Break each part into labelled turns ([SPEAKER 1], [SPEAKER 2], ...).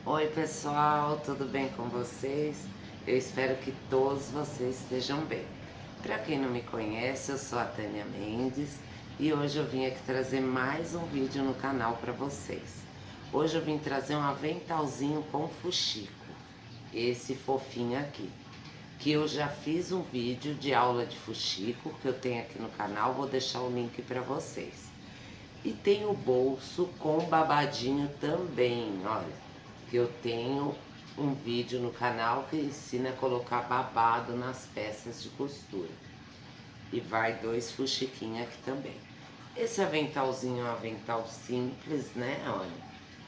[SPEAKER 1] Oi pessoal, tudo bem com vocês? Eu espero que todos vocês estejam bem. Para quem não me conhece, eu sou a Tânia Mendes e hoje eu vim aqui trazer mais um vídeo no canal para vocês. Hoje eu vim trazer um aventalzinho com fuxico, esse fofinho aqui, que eu já fiz um vídeo de aula de fuxico que eu tenho aqui no canal, vou deixar o link para vocês. E tem o bolso com babadinho também, olha, que eu tenho um vídeo no canal que ensina a colocar babado nas peças de costura. E vai dois fuxiquinhos aqui também. Esse aventalzinho é um avental simples, né, olha,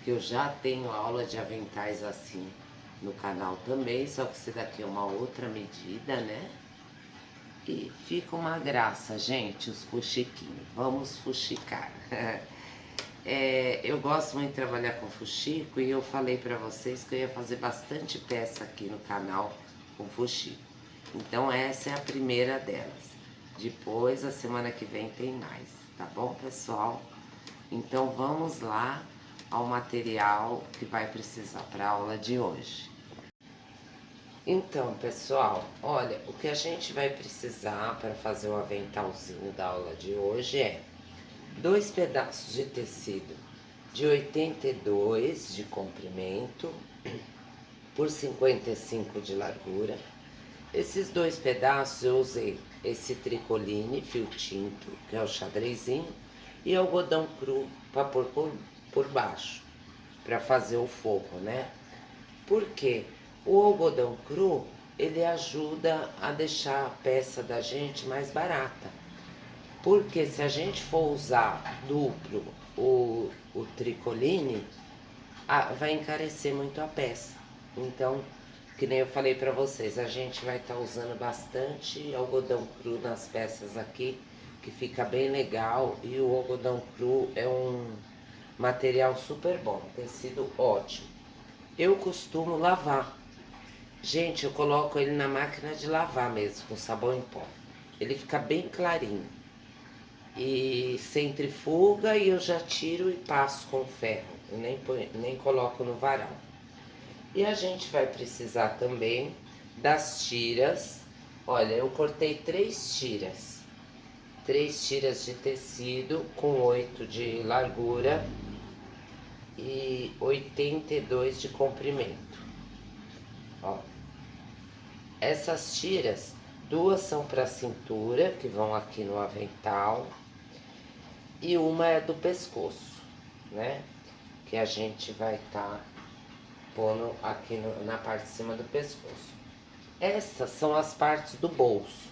[SPEAKER 1] que eu já tenho aula de aventais assim no canal também, só que esse daqui é uma outra medida, né? E fica uma graça, gente, os fuxiquinhos. Vamos fuxicar. Eu gosto muito de trabalhar com fuxico e eu falei pra vocês que eu ia fazer bastante peça aqui no canal com fuxico. Então essa é a primeira delas. Depois, a semana que vem tem mais, tá bom, pessoal? Então vamos lá ao material que vai precisar para a aula de hoje. Então, pessoal, olha, o que a gente vai precisar para fazer o aventalzinho da aula de hoje é 2 pedaços de tecido de 82 de comprimento por 55 de largura. Esses 2 pedaços eu usei esse tricoline fio tinto, que é o xadrezinho, e algodão cru para pôr por baixo, para fazer o forro, né? Porque o algodão cru, ele ajuda a deixar a peça da gente mais barata. Porque se a gente for usar duplo o tricoline, vai encarecer muito a peça. Então, que nem eu falei para vocês, a gente vai estar usando bastante algodão cru nas peças aqui, que fica bem legal. E o algodão cru é um material super bom, tecido ótimo. Eu costumo lavar. Gente, eu coloco ele na máquina de lavar mesmo, com sabão em pó. Ele fica bem clarinho. E centrifuga e eu já tiro e passo com ferro. Eu nem coloco no varal. E a gente vai precisar também das tiras. Olha, eu cortei 3 tiras. 3 tiras de tecido com 8 de largura e 82 de comprimento. Ó, essas tiras, 2 são para cintura, que vão aqui no avental, e uma é do pescoço, né? Que a gente vai estar pondo aqui na parte de cima do pescoço. Essas são as partes do bolso.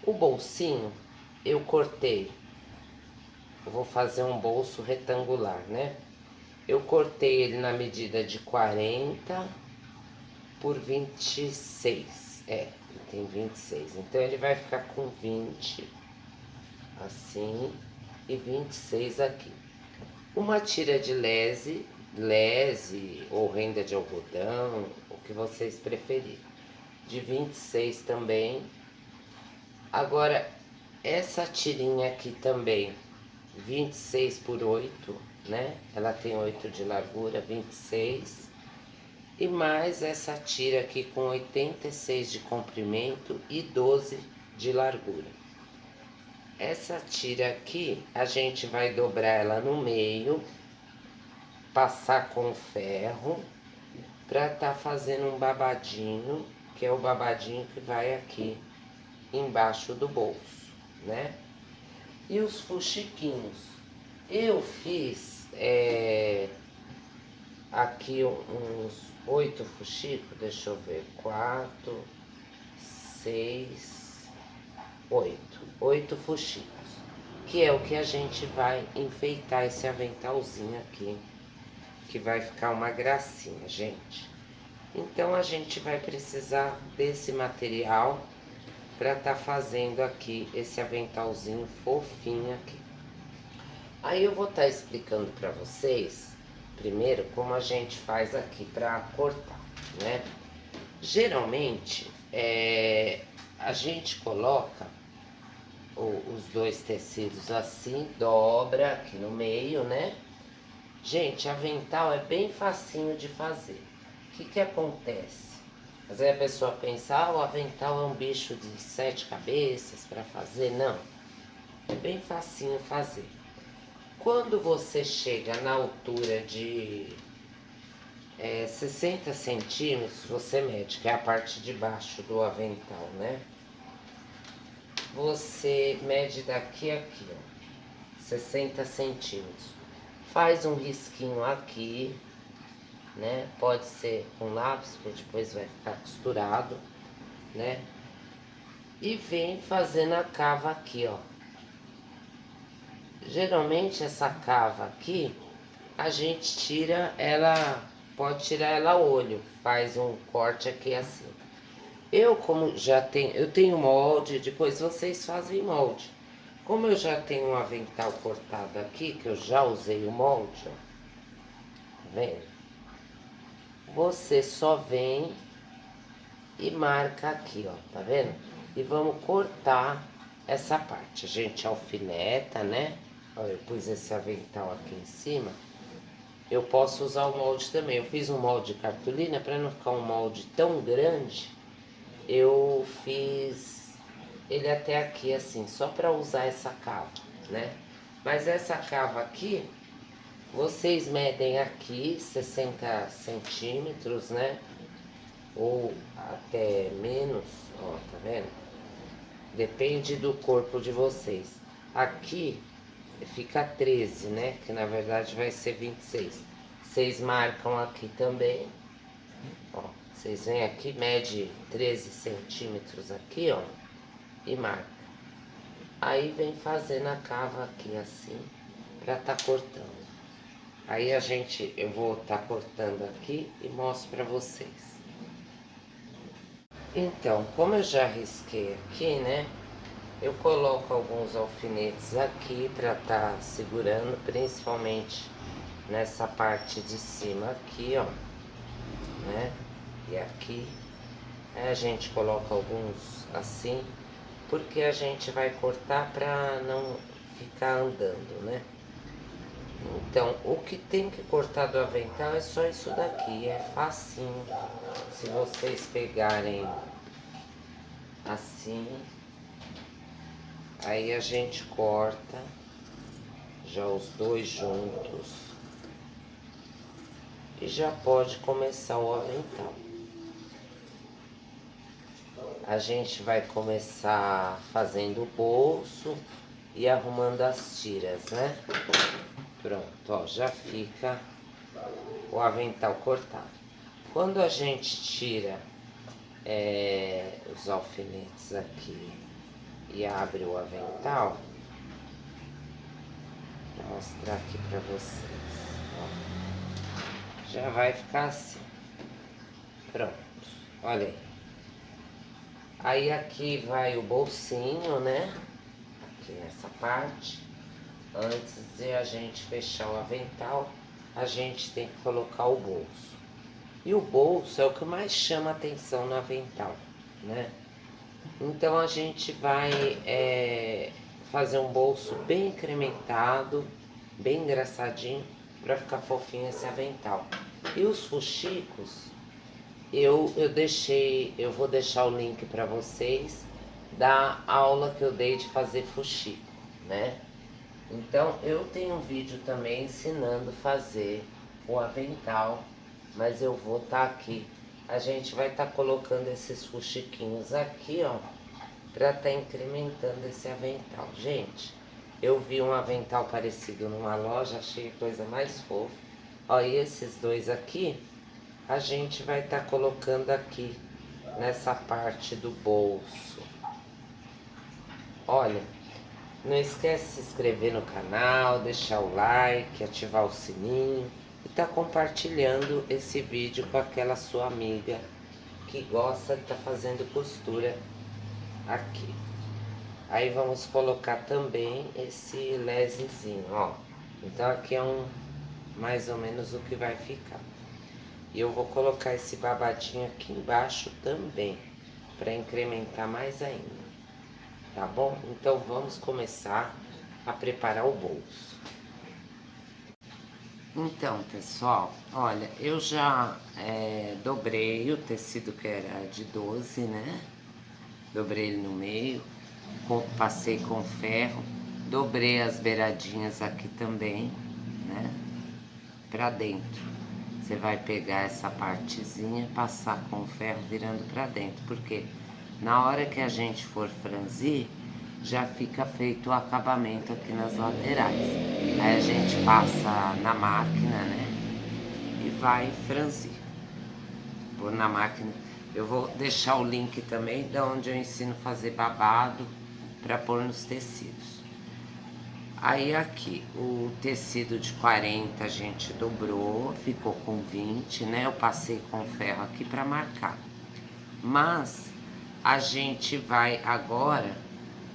[SPEAKER 1] O bolsinho eu cortei. Eu vou fazer um bolso retangular, né? Eu cortei ele na medida de 40 por 26. Tem 26. Então ele vai ficar com 20 assim e 26 aqui. Uma tira de lese ou renda de algodão, o que vocês preferirem. De 26 também. Agora, essa tirinha aqui também, 26 por 8, né? Ela tem 8 de largura, 26. E mais essa tira aqui com 86 de comprimento e 12 de largura. Essa tira aqui, a gente vai dobrar ela no meio, passar com ferro, pra tá fazendo um babadinho, que é o babadinho que vai aqui embaixo do bolso, né? E os fuxiquinhos, eu fiz aqui uns 8 fuxicos, deixa eu ver, 4, 6, 8 fuxicos, que é o que a gente vai enfeitar esse aventalzinho aqui, que vai ficar uma gracinha, gente. Então a gente vai precisar desse material para estar fazendo aqui esse aventalzinho fofinho aqui. Aí eu vou estar explicando para vocês primeiro como a gente faz aqui para cortar, né? Geralmente a gente coloca os 2 tecidos assim, dobra aqui no meio, né? Gente, avental é bem facinho de fazer. O que acontece? Às vezes a pessoa pensa, ah, o avental é um bicho de 7 cabeças para fazer. Não, é bem facinho fazer. Quando você chega na altura de 60 centímetros, você mede, que é a parte de baixo do avental, né? Você mede daqui a aqui, ó, 60 centímetros. Faz um risquinho aqui, né? Pode ser com lápis, porque depois vai ficar costurado, né? E vem fazendo a cava aqui, ó. Geralmente essa cava aqui, a gente tira ela, pode tirar ela a olho, faz um corte aqui assim. Eu como já tenho, eu tenho molde, depois vocês fazem molde. Como eu já tenho um avental cortado aqui, que eu já usei o molde, ó, tá vendo? Você só vem e marca aqui, ó, tá vendo? E vamos cortar essa parte. A gente alfineta, né? Olha, eu pus esse avental aqui em cima. Eu posso usar o molde também. Eu fiz um molde de cartolina, para não ficar um molde tão grande. Eu fiz ele até aqui assim, só para usar essa cava, né? Mas essa cava aqui, vocês medem aqui 60 centímetros, né? Ou até menos, ó, tá vendo? Depende do corpo de vocês. Aqui fica 13, né? Que na verdade vai ser 26. Vocês marcam aqui também, ó. Vocês vêm aqui, mede 13 centímetros aqui, ó, e marca. Aí vem fazendo a cava aqui assim, pra tá cortando. Aí eu vou tá cortando aqui e mostro pra vocês. Então, como eu já risquei aqui, né? Eu coloco alguns alfinetes aqui para estar segurando, principalmente nessa parte de cima aqui, ó, né? E aqui. Aí a gente coloca alguns assim, porque a gente vai cortar para não ficar andando, né? Então, o que tem que cortar do avental é só isso daqui, é facinho. Se vocês pegarem assim, aí a gente corta já os dois juntos e já pode começar o avental. A gente vai começar fazendo o bolso e arrumando as tiras, né? Pronto, ó, já fica o avental cortado. Quando a gente tira os alfinetes aqui e abre o avental, vou mostrar aqui pra vocês, ó. Já vai ficar assim. Pronto, olha aí. Aí aqui vai o bolsinho, né? Aqui nessa parte. Antes de a gente fechar o avental, a gente tem que colocar o bolso. E o bolso é o que mais chama atenção no avental, né? Então a gente vai fazer um bolso bem incrementado, bem engraçadinho, para ficar fofinho esse avental. E os fuxicos, eu vou deixar o link para vocês da aula que eu dei de fazer fuxico, né? Então eu tenho um vídeo também ensinando a fazer o avental, mas eu vou estar aqui. A gente vai estar colocando esses fuxiquinhos aqui, ó, para estar incrementando esse avental. Gente, eu vi um avental parecido numa loja, achei a coisa mais fofa. Ó, e esses dois aqui, a gente vai estar colocando aqui nessa parte do bolso. Olha, não esquece de se inscrever no canal, deixar o like, ativar o sininho e tá compartilhando esse vídeo com aquela sua amiga que gosta de estar fazendo costura aqui. Aí vamos colocar também esse lesezinho, ó. Então aqui é mais ou menos o que vai ficar. E eu vou colocar esse babadinho aqui embaixo também, para incrementar mais ainda. Tá bom? Então vamos começar a preparar o bolso. Então, pessoal, olha, eu já dobrei o tecido que era de 12, né? Dobrei ele no meio, passei com ferro, dobrei as beiradinhas aqui também, né? Pra dentro. Você vai pegar essa partezinha, passar com o ferro virando pra dentro, porque na hora que a gente for franzir, já fica feito o acabamento aqui nas laterais. Aí a gente passa na máquina, né? E vai franzir. Pôr na máquina. Eu vou deixar o link também de onde eu ensino a fazer babado para pôr nos tecidos. Aí aqui, o tecido de 40 a gente dobrou, ficou com 20, né? Eu passei com ferro aqui para marcar. Mas a gente vai agora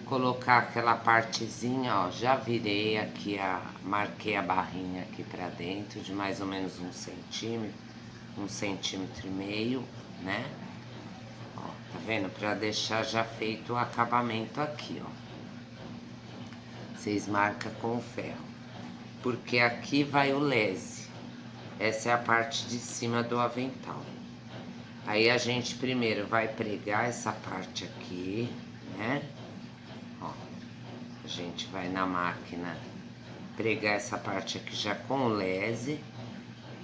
[SPEAKER 1] colocar aquela partezinha, ó, já virei aqui, marquei a barrinha aqui pra dentro de mais ou menos 1 centímetro e meio, né? Ó, tá vendo? Pra deixar já feito o acabamento aqui, ó. Vocês marcam com o ferro, porque aqui vai o lese. Essa é a parte de cima do avental. Aí a gente primeiro vai pregar essa parte aqui, né? Ó, a gente vai na máquina pregar essa parte aqui já com o lese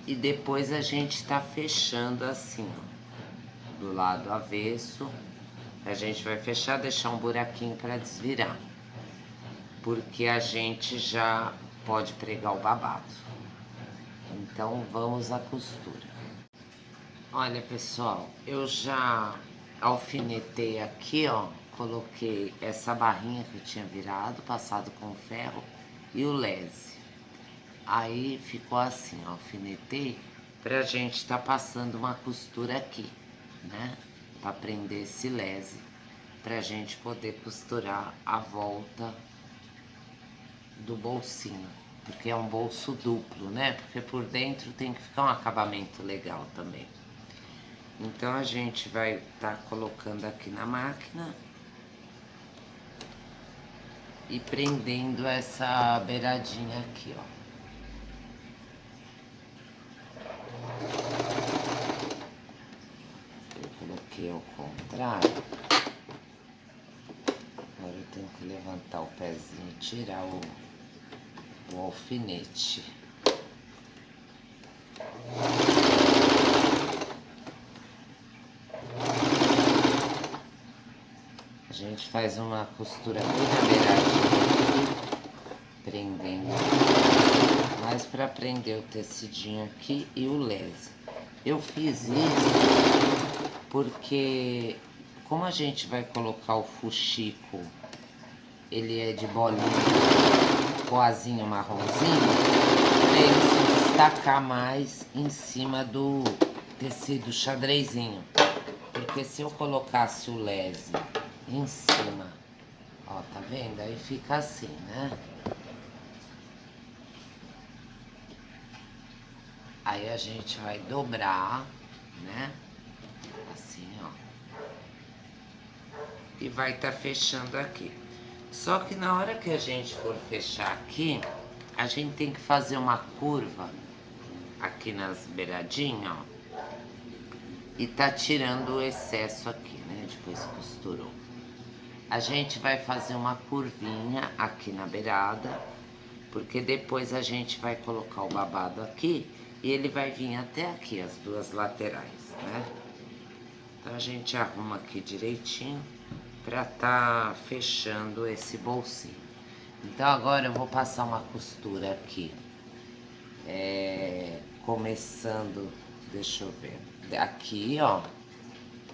[SPEAKER 1] e depois a gente tá fechando assim, ó, do lado avesso. A gente vai fechar, deixar um buraquinho para desvirar, porque a gente já pode pregar o babado. Então vamos à costura. Olha, pessoal, eu já alfinetei aqui, ó, coloquei essa barrinha que eu tinha virado, passado com ferro e o lese. Aí ficou assim, ó, alfinetei pra gente tá passando uma costura aqui, né? Pra prender esse lese, pra gente poder costurar a volta do bolsinho, porque é um bolso duplo, né? Porque por dentro tem que ficar um acabamento legal também. Então a gente vai estar colocando aqui na máquina e prendendo essa beiradinha aqui, ó. Eu coloquei ao contrário. Agora eu tenho que levantar o pezinho e tirar o alfinete. A gente faz uma costura bem na beiradinha aqui, prendendo, mas para prender o tecidinho aqui e o lese. Eu fiz isso porque, como a gente vai colocar o fuxico, ele é de bolinha, coazinho marronzinho, para ele se destacar mais em cima do tecido xadrezinho. Porque se eu colocasse o lese em cima, ó, tá vendo? Aí fica assim, né? Aí a gente vai dobrar, né? Assim, ó. E vai tá fechando aqui. Só que na hora que a gente for fechar aqui, a gente tem que fazer uma curva aqui nas beiradinhas, ó. E tá tirando o excesso aqui, né? Depois costurou. A gente vai fazer uma curvinha aqui na beirada, porque depois a gente vai colocar o babado aqui e ele vai vir até aqui, as duas laterais, né? Então a gente arruma aqui direitinho pra tá fechando esse bolsinho. Então agora eu vou passar uma costura aqui, começando, deixa eu ver, aqui, ó.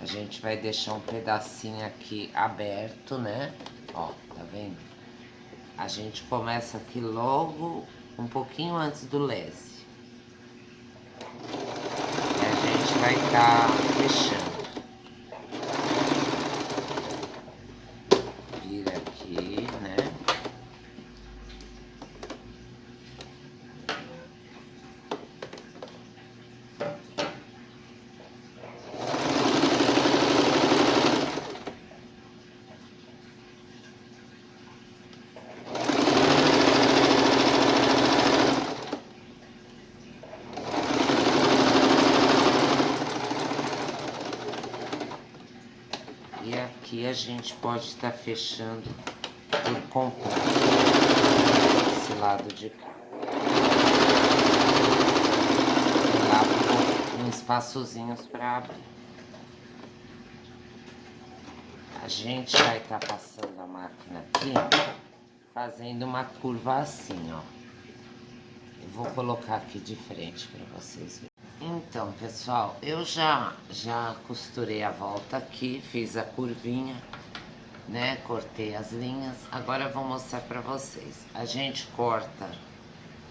[SPEAKER 1] A gente vai deixar um pedacinho aqui aberto, né? Ó, tá vendo? A gente começa aqui logo um pouquinho antes do lese. E a gente vai estar fechando. Vira aqui, né? aqui a gente pode estar fechando por completo esse lado de cá. Lá com espaçozinhos para abrir. A gente vai estar passando a máquina aqui, fazendo uma curva assim, ó. Eu vou colocar aqui de frente para vocês verem. Então, pessoal, eu já costurei a volta aqui, fiz a curvinha, né? Cortei as linhas. Agora eu vou mostrar para vocês. A gente corta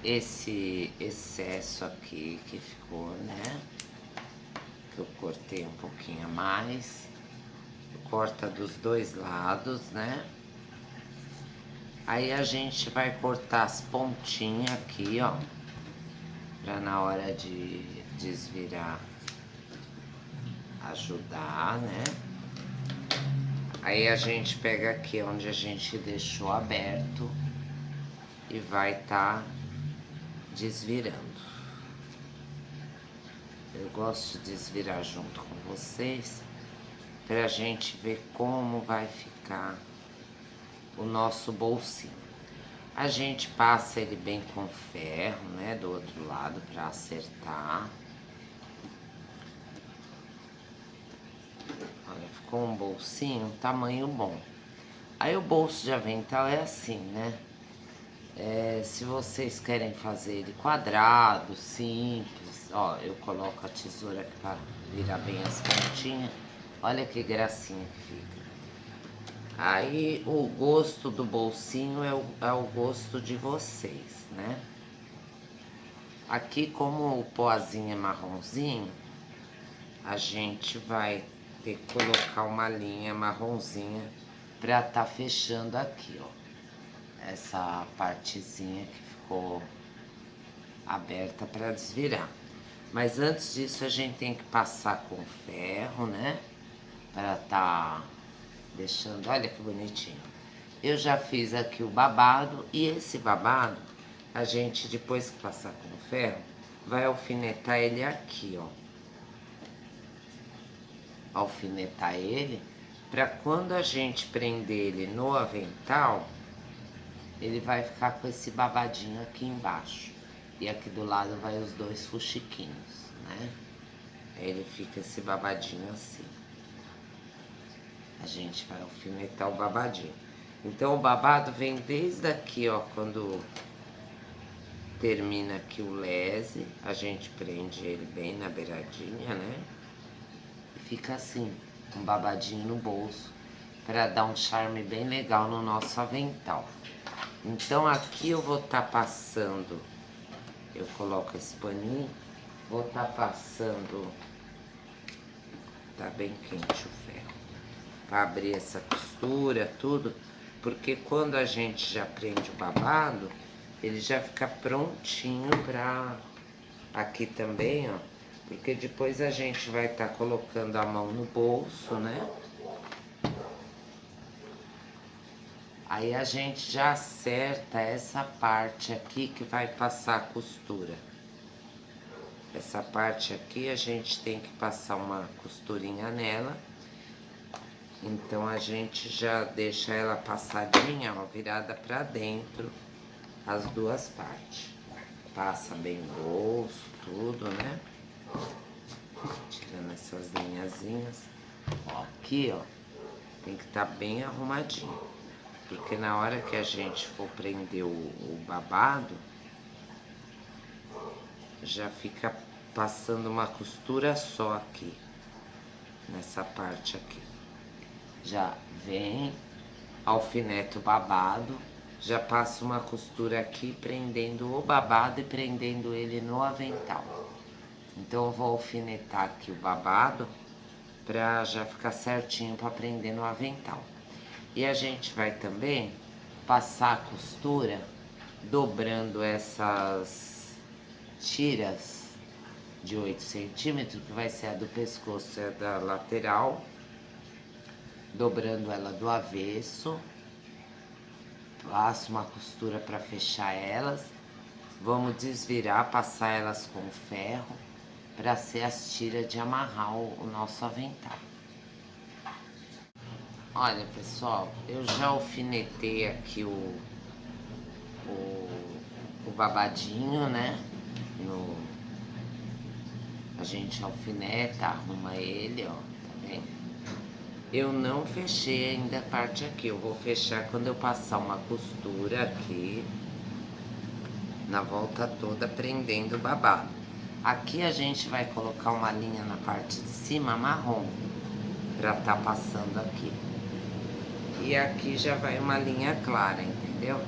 [SPEAKER 1] esse excesso aqui que ficou, né? Que eu cortei um pouquinho a mais. Corta dos dois lados, né? Aí a gente vai cortar as pontinhas aqui, ó. Pra na hora de desvirar ajudar, né? Aí a gente pega aqui onde a gente deixou aberto e vai tá desvirando. Eu gosto de desvirar junto com vocês pra gente ver como vai ficar o nosso bolsinho. A gente passa ele bem com ferro, né, do outro lado pra acertar. Olha, ficou um bolsinho, tamanho bom. Aí o bolso de avental é assim, né? Se vocês querem fazer ele quadrado, simples, ó, eu coloco a tesoura aqui pra virar bem as pontinhas. Olha que gracinha que fica. Aí o gosto do bolsinho é o gosto de vocês, né? Aqui, como o pozinho é marronzinho, a gente vai ter que colocar uma linha marronzinha pra tá fechando aqui, ó. Essa partezinha que ficou aberta pra desvirar. Mas antes disso a gente tem que passar com ferro, né? Pra tá deixando, olha que bonitinho. Eu já fiz aqui o babado e esse babado, a gente depois que passar com ferro, vai alfinetar ele aqui, ó. Alfinetar ele, pra quando a gente prender ele no avental, ele vai ficar com esse babadinho aqui embaixo. E aqui do lado vai os dois fuxiquinhos, né? Aí ele fica esse babadinho assim. A gente vai alfinetar o babadinho. Então o babado vem desde aqui, ó, quando termina aqui o lese, a gente prende ele bem na beiradinha, né? E fica assim, um babadinho no bolso, para dar um charme bem legal no nosso avental. Então aqui eu vou estar passando, eu coloco esse paninho, vou estar passando, tá bem quente o ferro, para abrir essa costura, tudo, porque quando a gente já prende o babado, ele já fica prontinho pra aqui também, ó, porque depois a gente vai estar colocando a mão no bolso, né? Aí a gente já acerta essa parte aqui que vai passar a costura. Essa parte aqui a gente tem que passar uma costurinha nela. Então a gente já deixa ela passadinha, ó, virada pra dentro, as duas partes. Passa bem o bolso, tudo, né? Tirando essas linhazinhas. Ó, aqui, ó, tem que estar bem arrumadinho. Porque na hora que a gente for prender o babado, já fica passando uma costura só aqui, nessa parte aqui. Já vem, alfineta o babado, já passa uma costura aqui prendendo o babado e prendendo ele no avental. Então eu vou alfinetar aqui o babado pra já ficar certinho pra prender no avental. E a gente vai também passar a costura dobrando essas tiras de 8 centímetros, que vai ser a do pescoço e a da lateral, dobrando ela do avesso. Passo uma costura para fechar elas. Vamos desvirar, passar elas com ferro para ser as tiras de amarrar o nosso avental. Olha, pessoal, eu já alfinetei aqui o babadinho, né? No, a gente alfineta, arruma ele, ó, tá vendo? Eu não fechei ainda a parte aqui, eu vou fechar quando eu passar uma costura aqui, na volta toda, prendendo o babado. Aqui a gente vai colocar uma linha na parte de cima, marrom, pra tá passando aqui. E aqui já vai uma linha clara, entendeu?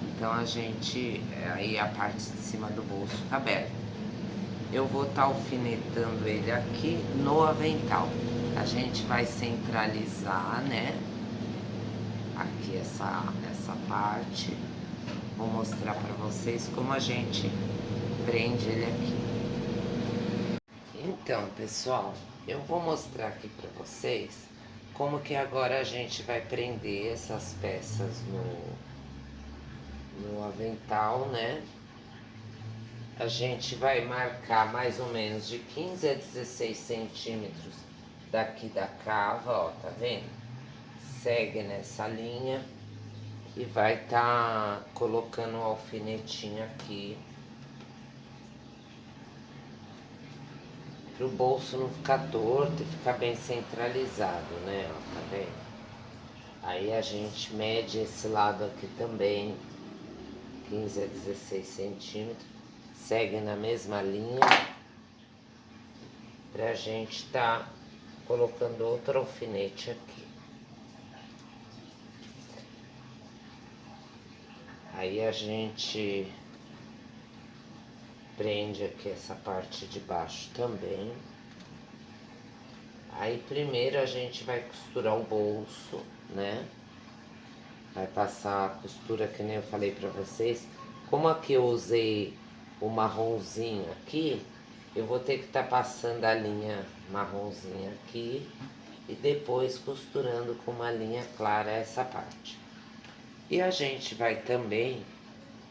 [SPEAKER 1] Então a gente, aí a parte de cima do bolso fica aberta. Eu vou estar alfinetando ele aqui no avental. A gente vai centralizar, né? Aqui essa parte. Vou mostrar para vocês como a gente prende ele aqui. Então, pessoal, eu vou mostrar aqui para vocês como que agora a gente vai prender essas peças no avental, né? A gente vai marcar mais ou menos de 15 a 16 centímetros daqui da cava, ó, tá vendo? Segue nessa linha e vai estar colocando um alfinetinho aqui pro bolso não ficar torto e ficar bem centralizado, né? Ó, tá vendo? Aí a gente mede esse lado aqui também, 15 a 16 centímetros, segue na mesma linha pra gente tá colocando outro alfinete aqui. Aí a gente prende aqui essa parte de baixo também. Aí primeiro a gente vai costurar o bolso, né? Vai passar a costura que nem eu falei pra vocês. Como aqui eu usei o marronzinho aqui, eu vou ter que estar passando a linha marronzinha aqui e depois costurando com uma linha clara essa parte. E a gente vai também,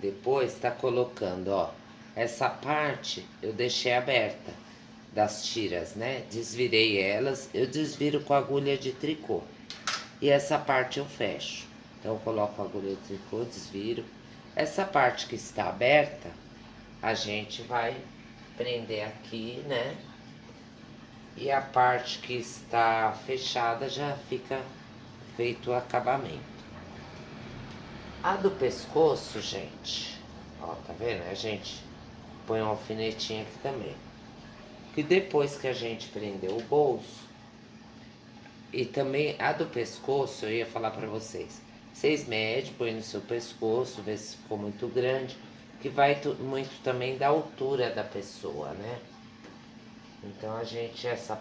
[SPEAKER 1] depois, tá colocando, ó, essa parte eu deixei aberta das tiras, né? Desvirei elas, eu desviro com agulha de tricô. E essa parte eu fecho. Então eu coloco a agulha de tricô, desviro. Essa parte que está aberta, a gente vai prender aqui, né? E a parte que está fechada já fica feito o acabamento. A do pescoço, gente, ó, tá vendo? A gente põe um alfinetinho aqui também. Que depois que a gente prendeu o bolso, e também a do pescoço, eu ia falar pra vocês. Vocês medem, põem no seu pescoço, vê se ficou muito grande, que vai muito também da altura da pessoa, né? Então a gente, essa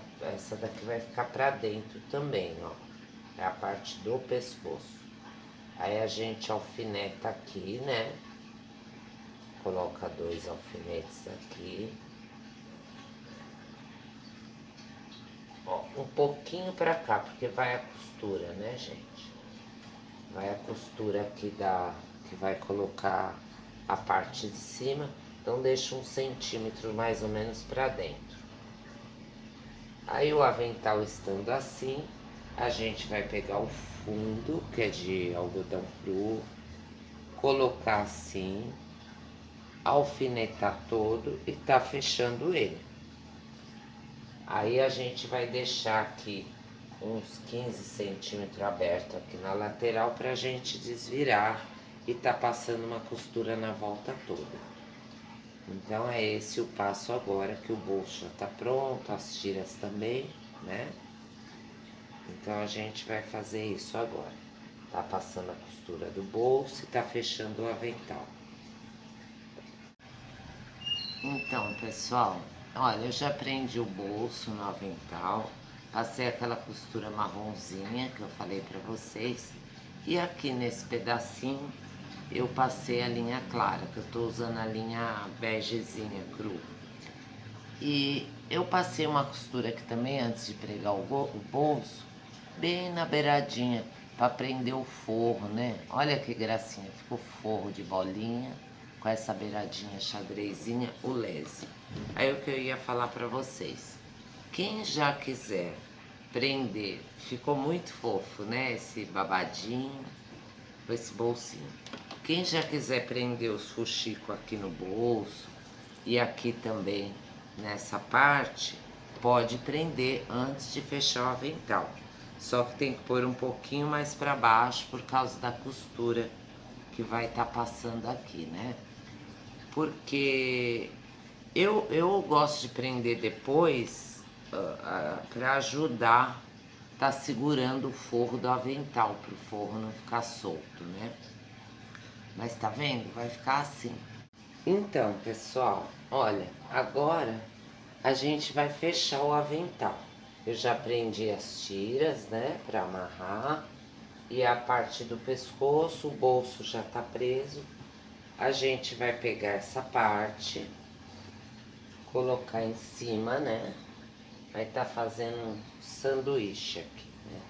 [SPEAKER 1] daqui vai ficar pra dentro também, ó. É a parte do pescoço. Aí a gente alfineta aqui, né? Coloca 2 alfinetes aqui. Ó, um pouquinho pra cá, porque vai a costura, né, gente? Vai a costura aqui que vai colocar a parte de cima. Então deixa 1 centímetro mais ou menos pra dentro. Aí o avental estando assim, a gente vai pegar o fundo, que é de algodão cru, colocar assim, alfinetar todo e tá fechando ele. Aí a gente vai deixar aqui uns 15 centímetros aberto aqui na lateral pra gente desvirar e tá passando uma costura na volta toda. Então é esse o passo agora, que o bolso já tá pronto, as tiras também, né? Então a gente vai fazer isso agora. Tá passando a costura do bolso e tá fechando o avental. Então, pessoal, olha, eu já prendi o bolso no avental, passei aquela costura marronzinha que eu falei pra vocês, e aqui nesse pedacinho eu passei a linha clara, que eu tô usando a linha begezinha cru. E eu passei uma costura aqui também, antes de pregar o bolso, bem na beiradinha, para prender o forro, né? Olha que gracinha, ficou forro de bolinha, com essa beiradinha xadrezinha, o lese. Aí o que eu ia falar para vocês, quem já quiser prender. Ficou muito fofo, né? Esse babadinho, com esse bolsinho. Quem já quiser prender os fuxico aqui no bolso e aqui também nessa parte, pode prender antes de fechar o avental. Só que tem que pôr um pouquinho mais para baixo por causa da costura que vai estar passando aqui, né? Porque eu gosto de prender depois para ajudar, tá segurando o forro do avental, para o forro não ficar solto, né? Mas tá vendo? Vai ficar assim. Então, pessoal, olha, agora a gente vai fechar o avental. Eu já prendi as tiras, né, para amarrar. E a parte do pescoço, o bolso já tá preso. A gente vai pegar essa parte, colocar em cima, né? Vai tá fazendo um sanduíche aqui, né?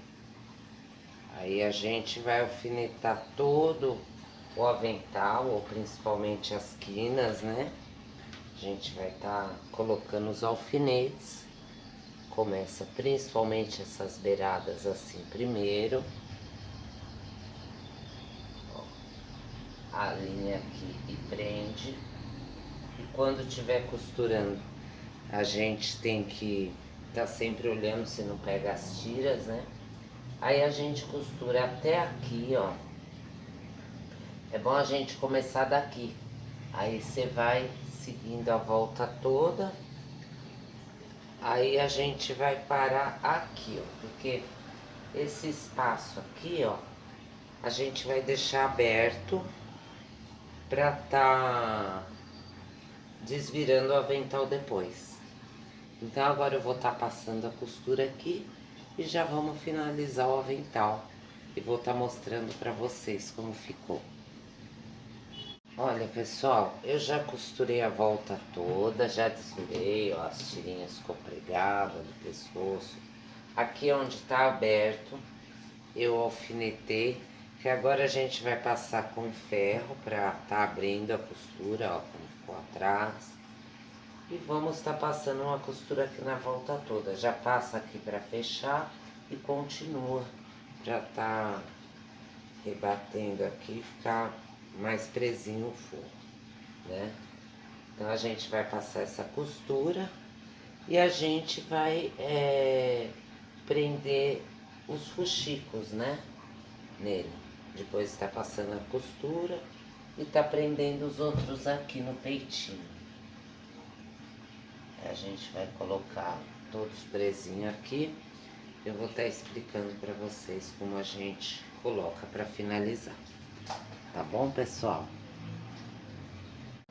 [SPEAKER 1] Aí a gente vai alfinetar todo o avental, ou principalmente as quinas, né? A gente vai estar colocando os alfinetes. Começa principalmente essas beiradas assim primeiro. Ó, a linha aqui e prende. E quando estiver costurando, a gente tem que estar sempre olhando se não pega as tiras, né? Aí a gente costura até aqui, ó. É bom a gente começar daqui. Aí você vai seguindo a volta toda. Aí a gente vai parar aqui, ó. Porque esse espaço aqui, ó, a gente vai deixar aberto pra tá desvirando o avental depois. Então agora eu vou estar passando a costura aqui e já vamos finalizar o avental. E vou estar mostrando pra vocês como ficou. Olha, pessoal, eu já costurei a volta toda, já desvirei, ó, as tirinhas ficou pregadas no pescoço. Aqui onde tá aberto, eu alfinetei, que agora a gente vai passar com ferro pra tá abrindo a costura, ó, como ficou atrás. E vamos estar passando uma costura aqui na volta toda. Já passa aqui pra fechar e continua pra tá rebatendo aqui e ficar mais presinho o forro, né? Então a gente vai passar essa costura e a gente vai prender os fuxicos, né? Nele. Depois está passando a costura e tá prendendo os outros aqui no peitinho. A gente vai colocar todos presinhos aqui. Eu vou estar explicando para vocês como a gente coloca para finalizar. Tá bom, pessoal?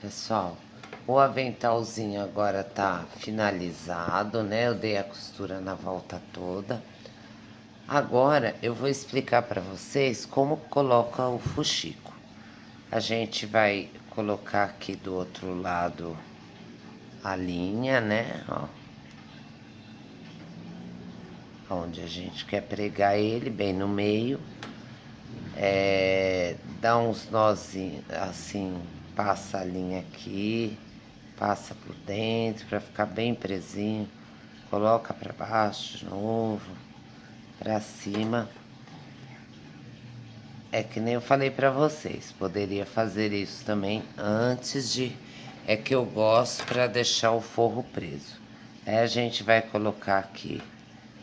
[SPEAKER 1] Pessoal, o aventalzinho agora tá finalizado, né? Eu dei a costura na volta toda. Agora eu vou explicar para vocês como coloca o fuxico. A gente vai colocar aqui do outro lado a linha, né? Ó. Onde a gente quer pregar ele, bem no meio. Dá uns nozinhos assim, passa a linha aqui, passa por dentro para ficar bem presinho, coloca para baixo de novo, para cima. É que nem eu falei para vocês, poderia fazer isso também antes de... É que eu gosto para deixar o forro preso. Aí a gente vai colocar aqui,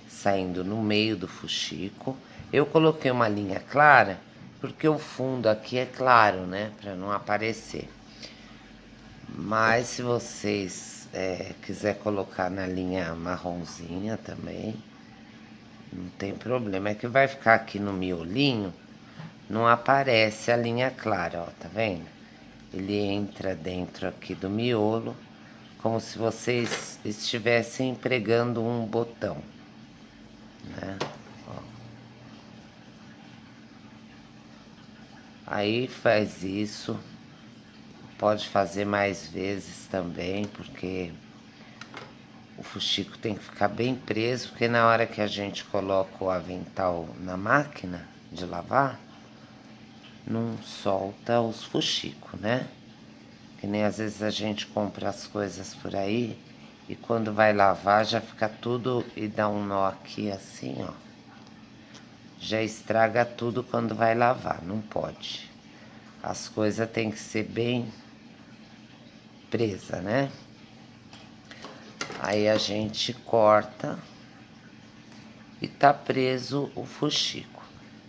[SPEAKER 1] saindo no meio do fuxico. Eu coloquei uma linha clara, porque o fundo aqui é claro, né? Para não aparecer. Mas se vocês quiser colocar na linha marronzinha também, não tem problema. É que vai ficar aqui no miolinho, não aparece a linha clara, ó, tá vendo? Ele entra dentro aqui do miolo, como se vocês estivessem pregando um botão, né? Ó. Aí faz isso, pode fazer mais vezes também, porque o fuxico tem que ficar bem preso, porque na hora que a gente coloca o avental na máquina de lavar, não solta os fuxicos, né? Que nem às vezes a gente compra as coisas por aí E quando vai lavar já fica tudo e dá um nó aqui assim, ó. Já estraga tudo quando vai lavar, não pode. As coisas tem que ser bem presa, né? Aí a gente corta e tá preso o fuxico.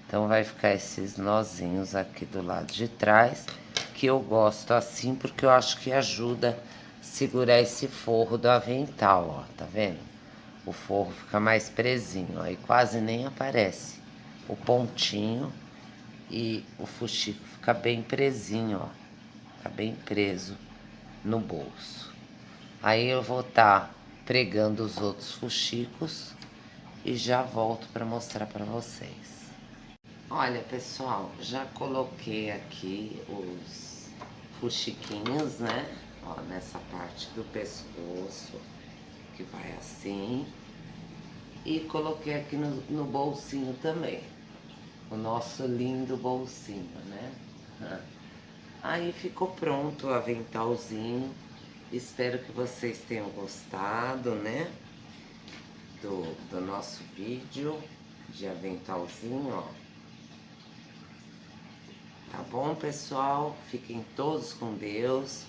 [SPEAKER 1] Então vai ficar esses nozinhos aqui do lado de trás, que eu gosto assim porque eu acho que ajuda a segurar esse forro do avental, ó, tá vendo? O forro fica mais presinho, aí quase nem aparece o pontinho e o fuxico fica bem presinho, ó. Fica bem preso no bolso. Aí eu vou estar pregando os outros fuxicos e já volto para mostrar para vocês. Olha, pessoal, já coloquei aqui os fuxiquinhos, né? Ó, nessa parte do pescoço, que vai assim. E coloquei aqui no bolsinho também. O nosso lindo bolsinho, né? Aí ficou pronto o aventalzinho. Espero que vocês tenham gostado, né? Do nosso vídeo de aventalzinho, ó. Tá bom, pessoal? Fiquem todos com Deus.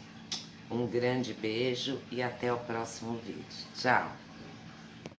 [SPEAKER 1] Um grande beijo e até o próximo vídeo. Tchau!